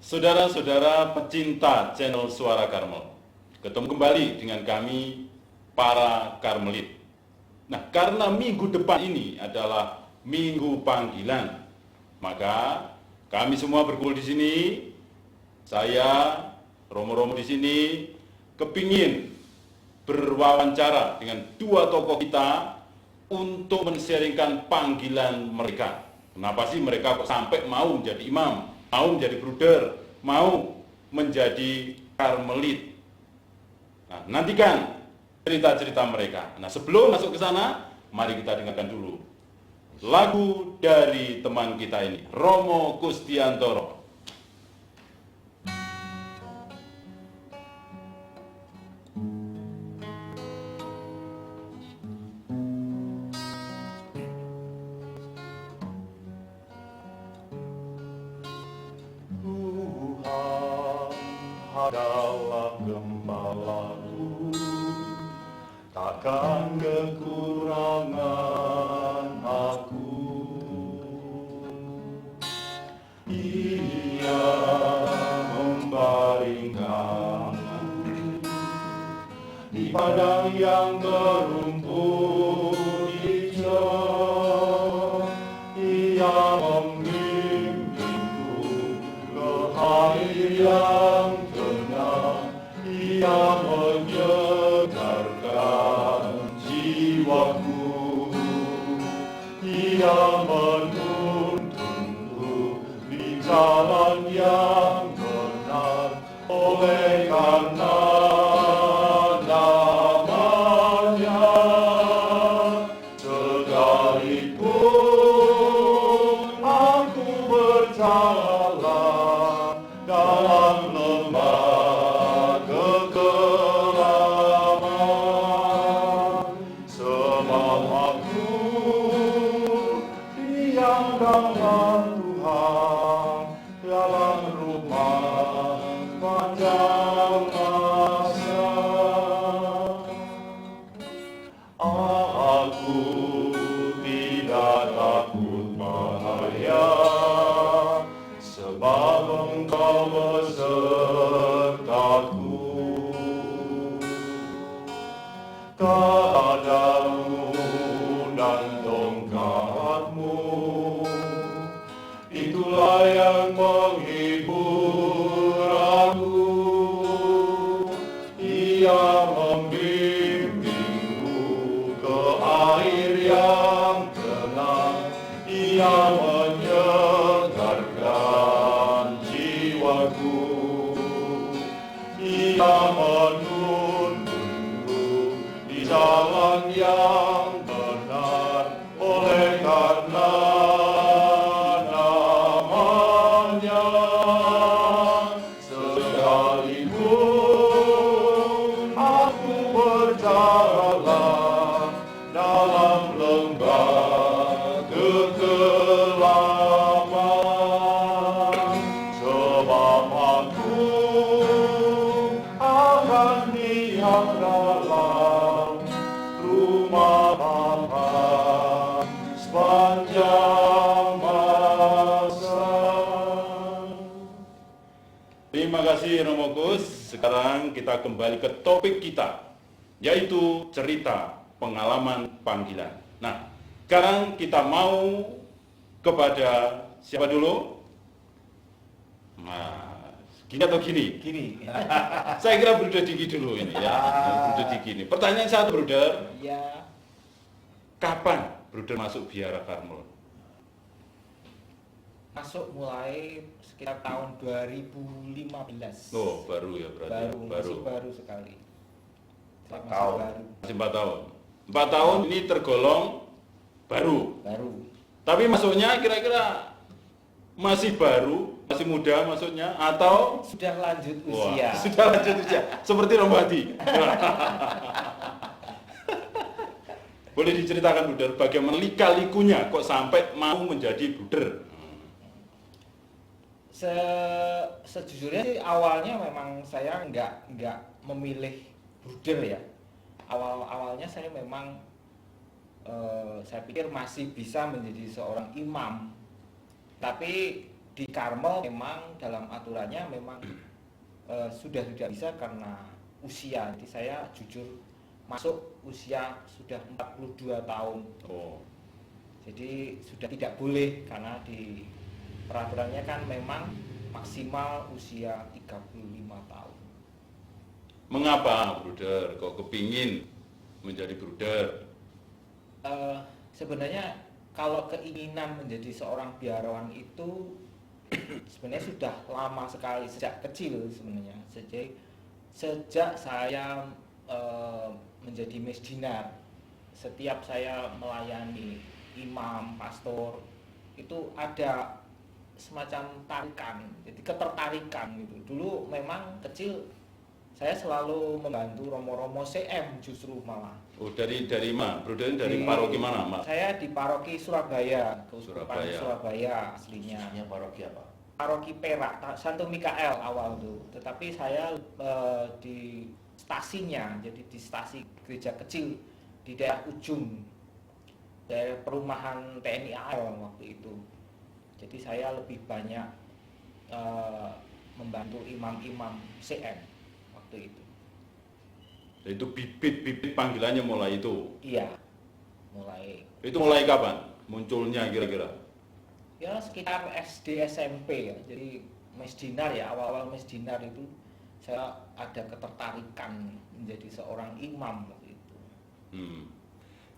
Saudara-saudara pecinta channel Suara Karmel, ketemu kembali dengan kami para Karmelit. Nah, karena minggu depan ini adalah minggu panggilan, maka kami semua berkumpul di sini. Saya, Romo-Romo di sini, kepingin berwawancara dengan dua tokoh kita untuk men-sharingkan panggilan mereka. Kenapa sih mereka kok sampai mau menjadi imam, mau menjadi bruder, mau menjadi Karmelit? Nah, nantikan cerita-cerita mereka. Nah, sebelum masuk ke sana, mari kita dengarkan dulu lagu dari teman kita ini, Romo Kustiantoro. Tuhan adalah gembalaku, takkan kekurangan aku. Ia membaringkanku di padang yang berumput hijau. Ia membimbingku ke air yang tenang. Ia menyegarkan jiwaku. Ia menuntunku di jalan yang benar, oleh karena namanya. Sekalipun aku berjalan dalam lembah kekelaman, sebab aku diam dalam Tuhan, dalam rumah panjang masa. Aku tidak takut bahaya, sebab Engkau besertaku. Kadamu dan tongkatmu, itulah yang menghibur aku. Ia membimbingku ke air yang tenang. Ia menyegarkan jiwaku. Ia menuntunku di jalan yang benar, oleh karena namanya. Sekalipun aku berjalan dalam lembah kekelaman, sebab aku akan diam dalam rumah Bapa sepanjang masa. Terima kasih Romo Kus. Sekarang kita kembali ke topik kita, yaitu cerita pengalaman panggilan. Nah, sekarang kita mau kepada siapa dulu? Nah, gini atau gini? Gini. Saya kira Bruder Diki dulu ini ya. Bruder Diki ini. Pertanyaan satu, Bruder. Ya, Kapan Bruder masuk Biara Karmel? masuk mulai sekitar tahun 2015. Oh, baru ya berarti. Masih baru sekali. Saya 4 masih tahun. baru. Masih 4 tahun. 4 tahun ini tergolong baru. Baru. Tapi masuknya kira-kira masih baru, masih muda maksudnya, atau Sudah lanjut wah, usia. sudah lanjut usia, seperti Romo Hadi. Boleh diceritakan Bruder, bagaimana lika-likunya kok sampai mau menjadi bruder? Sejujurnya sih awalnya memang saya nggak memilih bruder ya. Awalnya saya memang saya pikir masih bisa menjadi seorang imam, tapi di Karmel memang dalam aturannya memang sudah tidak bisa karena usia. Jadi saya jujur masuk usia sudah 42 tahun. Oh, Jadi sudah tidak boleh karena di peraturannya kan memang maksimal usia 35 tahun. mengapa bruder kok kepingin menjadi bruder? Sebenarnya kalau keinginan menjadi seorang biarawan itu sebenarnya sudah lama sekali, sejak kecil sebenarnya. Sejak saya menjadi mesdinar, setiap saya melayani imam, pastor, itu ada semacam tarikan, jadi ketertarikan gitu. Dulu memang kecil saya selalu membantu romo-romo CM justru malah. Oh, dari mana? Bruder dari paroki mana, Mak? Saya di paroki Surabaya, Keuskupan Surabaya. Surabaya aslinya. Ini paroki apa? Paroki Perak, Santo Mikael awal tuh. Tetapi saya di stasinya, jadi di stasi gereja kecil di daerah ujung, daerah perumahan TNI AL waktu itu. Jadi saya lebih banyak membantu imam-imam CM waktu itu. Dan itu bibit-bibit panggilannya mulai itu. Iya, mulai Itu mulai kapan munculnya kira-kira? ya sekitar SD SMP ya. Jadi mesdinar ya, awal-awal mesdinar itu saya ada ketertarikan menjadi seorang imam waktu itu.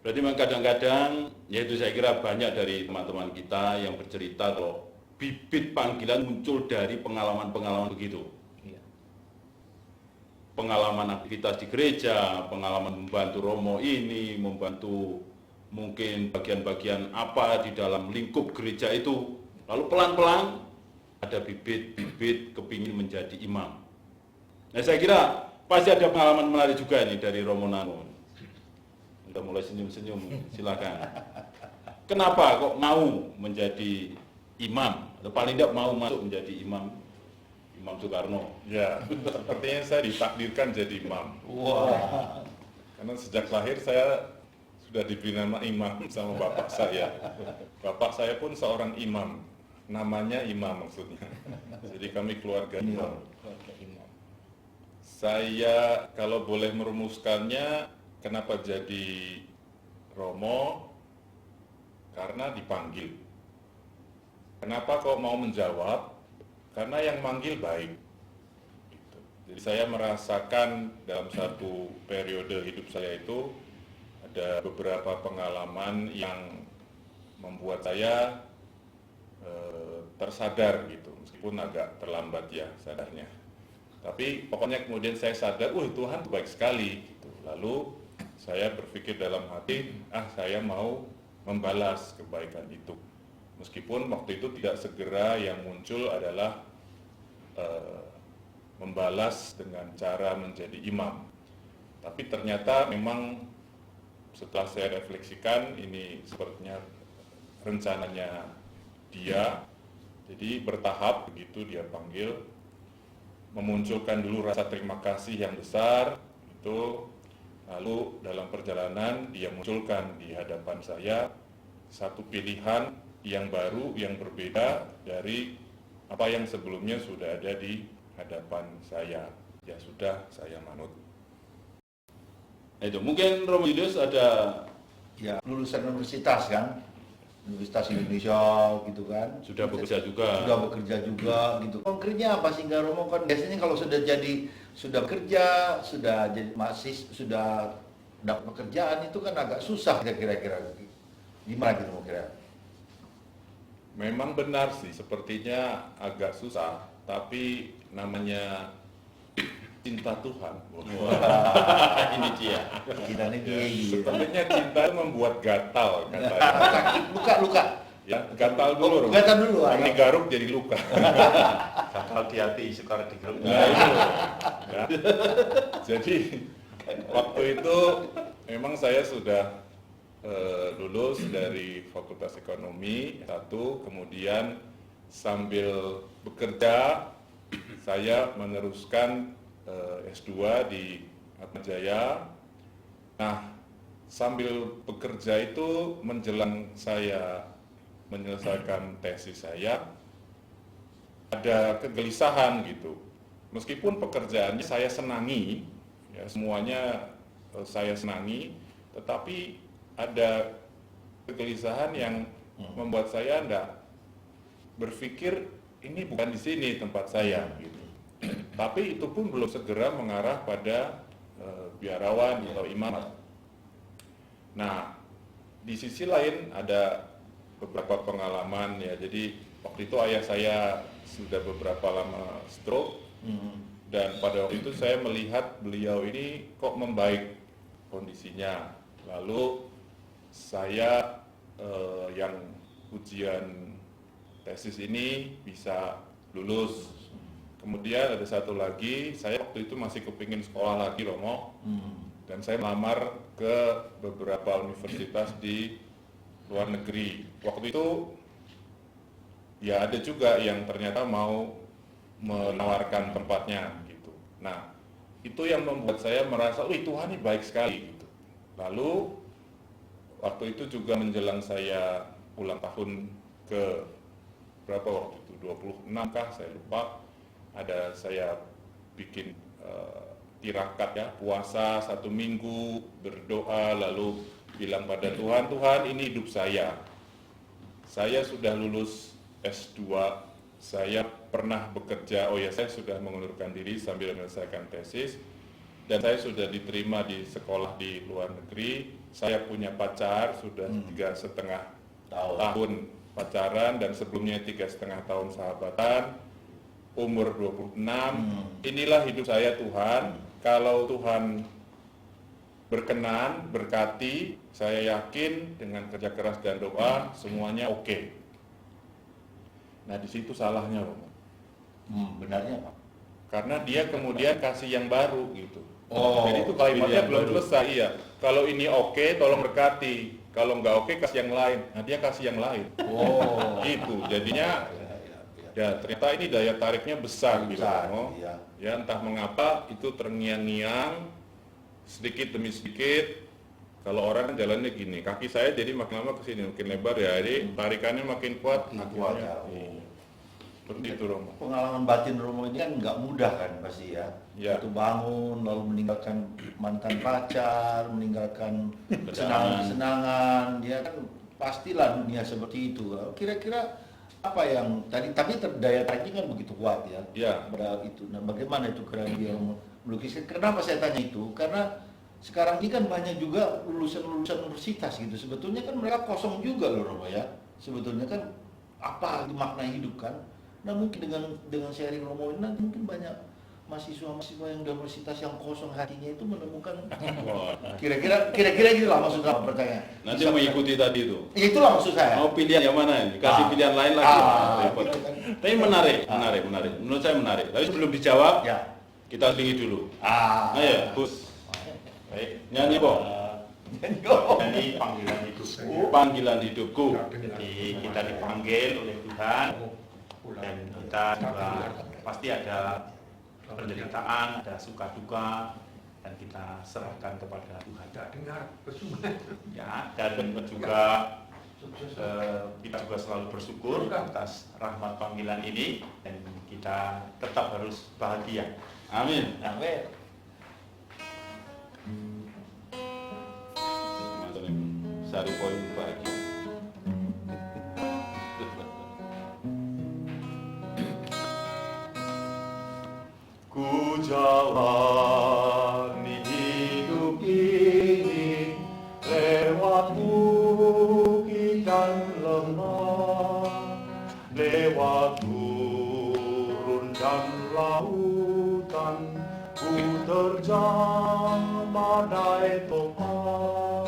Berarti memang kadang-kadang, yaitu saya kira banyak dari teman-teman kita yang bercerita kalau bibit panggilan muncul dari pengalaman-pengalaman begitu. Iya. Pengalaman aktivitas di gereja, pengalaman membantu romo ini, membantu mungkin bagian-bagian apa di dalam lingkup gereja itu. Lalu pelan-pelan ada bibit-bibit kepingin menjadi imam. Nah saya kira pasti ada pengalaman menarik juga ini dari Romo Nano. Kita mulai senyum-senyum, silakan. Kenapa kok mau menjadi imam? Atau paling tidak mau masuk menjadi imam? Imam Soekarno. Ya, sepertinya saya ditakdirkan jadi imam. Wah. Karena sejak lahir saya sudah diberi nama imam sama bapak saya. Bapak saya pun seorang imam. Namanya imam maksudnya. Jadi kami keluarga imam. Keluarga imam. Saya kalau boleh merumuskannya, kenapa jadi romo? Karena dipanggil. Kenapa kok mau menjawab? Karena yang manggil baik. Gitu. Jadi saya merasakan dalam satu periode hidup saya itu ada beberapa pengalaman yang membuat saya tersadar gitu, meskipun agak terlambat ya sadarnya. Tapi pokoknya kemudian saya sadar, Tuhan baik sekali. Gitu. Lalu saya berpikir dalam hati, saya mau membalas kebaikan itu. Meskipun waktu itu tidak segera yang muncul adalah membalas dengan cara menjadi imam. Tapi ternyata memang setelah saya refleksikan, ini sepertinya rencananya dia. Jadi bertahap begitu dia panggil, memunculkan dulu rasa terima kasih yang besar, itu lalu dalam perjalanan dia munculkan di hadapan saya satu pilihan yang baru, yang berbeda dari apa yang sebelumnya sudah ada di hadapan saya. Ya sudah, saya manut. Nah, itu mungkin Romo Yudus ada Ya, lulusan universitas kan, Universitas Indonesia gitu kan. sudah bekerja juga. Sudah bekerja juga gitu. Konkretnya apa sehingga Romo kan biasanya kalau sudah bekerja, sudah jadi sudah dapat pekerjaan itu kan agak susah kira-kira. Gimana gitu kira? Memang benar sih, sepertinya agak susah, tapi namanya cinta Tuhan. Ini dia. Kita nih gitu. Sepertinya cinta itu membuat gatal katanya. Luka. Ya, gatal dulu. Gatal dulu. Karena digaruk jadi luka. Gatal di hati, sukar di grup. Nah, itu. Ya. Jadi waktu itu memang saya sudah lulus dari Fakultas Ekonomi 1, kemudian sambil bekerja saya meneruskan S2 di Atmajaya. Nah, sambil bekerja itu menjelang saya menyelesaikan tesis saya, ada kegelisahan gitu. Meskipun pekerjaannya saya senangi, ya semuanya saya senangi, tetapi ada kegelisahan yang membuat saya enggak berpikir ini bukan di sini tempat saya gitu. Tapi itu pun belum segera mengarah pada biarawan atau imam. Nah, di sisi lain ada beberapa pengalaman ya. Jadi waktu itu ayah saya sudah beberapa lama stroke, dan pada waktu itu saya melihat beliau ini kok membaik kondisinya. Lalu saya yang ujian tesis ini bisa lulus. Kemudian ada satu lagi, saya waktu itu masih kepingin sekolah lagi Romo, dan saya melamar ke beberapa universitas di luar negeri. Waktu itu ya ada juga yang ternyata mau menawarkan tempatnya gitu. Nah, itu yang membuat saya merasa, wih Tuhan ini baik sekali gitu. Lalu waktu itu juga menjelang saya ulang tahun ke berapa waktu itu, 26 kah saya lupa, ada saya bikin tirakat ya, puasa 1 minggu, berdoa, lalu bilang pada Tuhan, Tuhan ini hidup saya sudah lulus S2, saya pernah bekerja, saya sudah mengundurkan diri sambil menyelesaikan tesis, dan saya sudah diterima di sekolah di luar negeri, saya punya pacar, sudah 3,5 tahun pacaran, dan sebelumnya 3,5 tahun sahabatan, umur 26, inilah hidup saya Tuhan, kalau Tuhan berkenan, berkati, saya yakin dengan kerja keras dan doa, semuanya oke. Nah di situ salahnya Romo. Benarnya Pak? Karena dia kemudian kasih yang baru gitu. Oh, jadi itu kalimatnya belum baru. selesai, iya. Kalau ini oke, tolong berkati. Kalau nggak oke, kasih yang lain. Nah dia kasih yang lain. Oh, Gitu, jadinya ya ternyata ini daya tariknya besar gitu. Iya. Ya entah mengapa itu terngiang-ngiang sedikit demi sedikit. Kalau orang kan jalannya gini, kaki saya jadi makin lama ke sini makin lebar ya, jadi tarikannya makin kuat. Makin kuat, akhirnya, ya. iya. Seperti itu Romo. Pengalaman batin Romo ini kan nggak mudah kan pasti ya. Ya. Itu bangun, lalu meninggalkan mantan pacar, meninggalkan Kesenangan. senangan, dia kan pastilah dunia seperti itu. Kira-kira apa yang tadi, tapi daya tariknya kan begitu kuat ya. Ya. Pada itu. Nah, bagaimana itu kira dia melukis? Kenapa saya tanya itu? Karena sekarang ini kan banyak juga lulusan-lulusan universitas gitu. Sebetulnya kan mereka kosong juga loh Romo ya. Sebetulnya kan apa makna hidup kan? Nah mungkin dengan sharing Romo ini nanti mungkin banyak mahasiswa-mahasiswa yang di universitas yang kosong hatinya itu menemukan kira-kira gitu lah maksud saya pertanyaan. Nanti mengikuti tadi itu. Ya, itulah maksud saya. Mau pilihan yang mana ini? Kasih pilihan lain lagi. Repot. gitu kan. Tapi menarik. Menurut saya menarik. Tapi sebelum dijawab, Ya. kita selingi dulu. Ayo, Gus. Baik. Nyanyi, Bo. Jadi panggilan hidupku. Panggilan hidupku. Jadi kita dipanggil oleh Tuhan dan kita juga pasti ada penderitaan, ada suka duka, dan kita serahkan kepada Tuhan. Ya, dan juga kita juga selalu bersyukur atas rahmat panggilan ini, dan kita tetap harus bahagia. Amin. Amin. Sari poin bahagia. Ku jalani hidup ini lewat bukit dan lemah, lewat gurun dan lautan, ku terjang badai topan.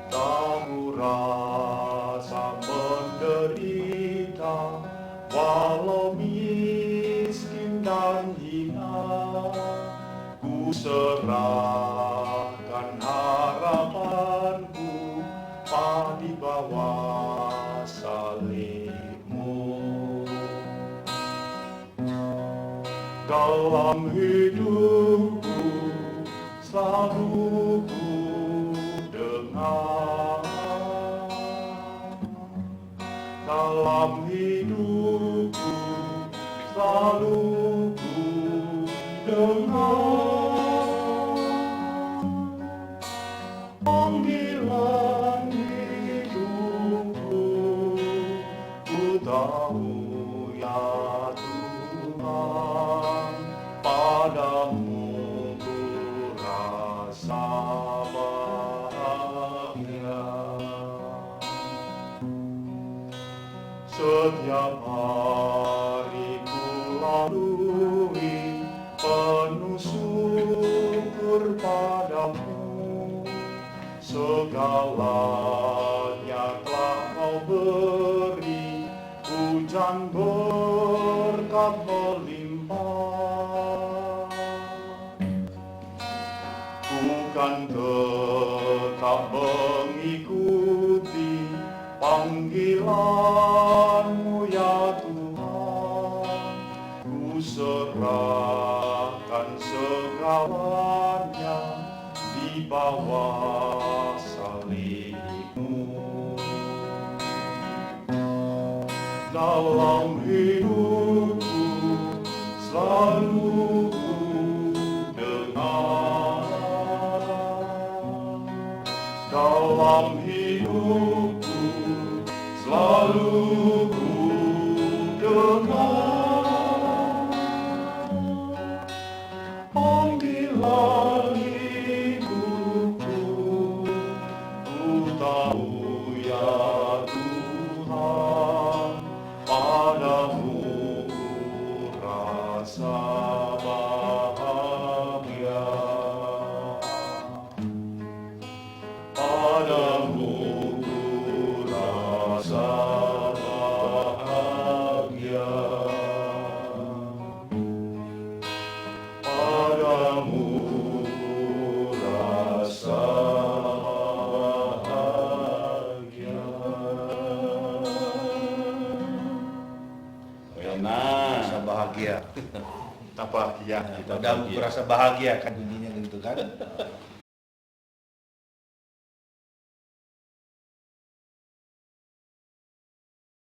Tahu rasa menderita, walau miskin dan hina, ku serahkan harapanku di bawah salibmu. Dalam hidupku selalu ku dengar, dalam selalu ku dengar panggilan hidupku, ku tahu ya Tuhan, padamu ku rasa bahagia. Setiap hari ku lalui penuh syukur padamu, segalanya telah kau beri, hujan berkat melimpah. Ku kan tetap mengikuti panggilan-Mu ya Tuhan, ku serahkan segalanya di bawah salib-Mu. Dalam hidupku selalu ku dengar, dalam hidupku selalu ku dengar panggilan hidupku, ku tahu ya Tuhan, padamu ku rasa bahagia. Padamu ku rasa bahagia. Padamu ku rasa bahagia. Enak. Rasa bahagia. Kita bahagia. Kita Padamu bahagia. ku rasa bahagia kan bunyinya gitu kan.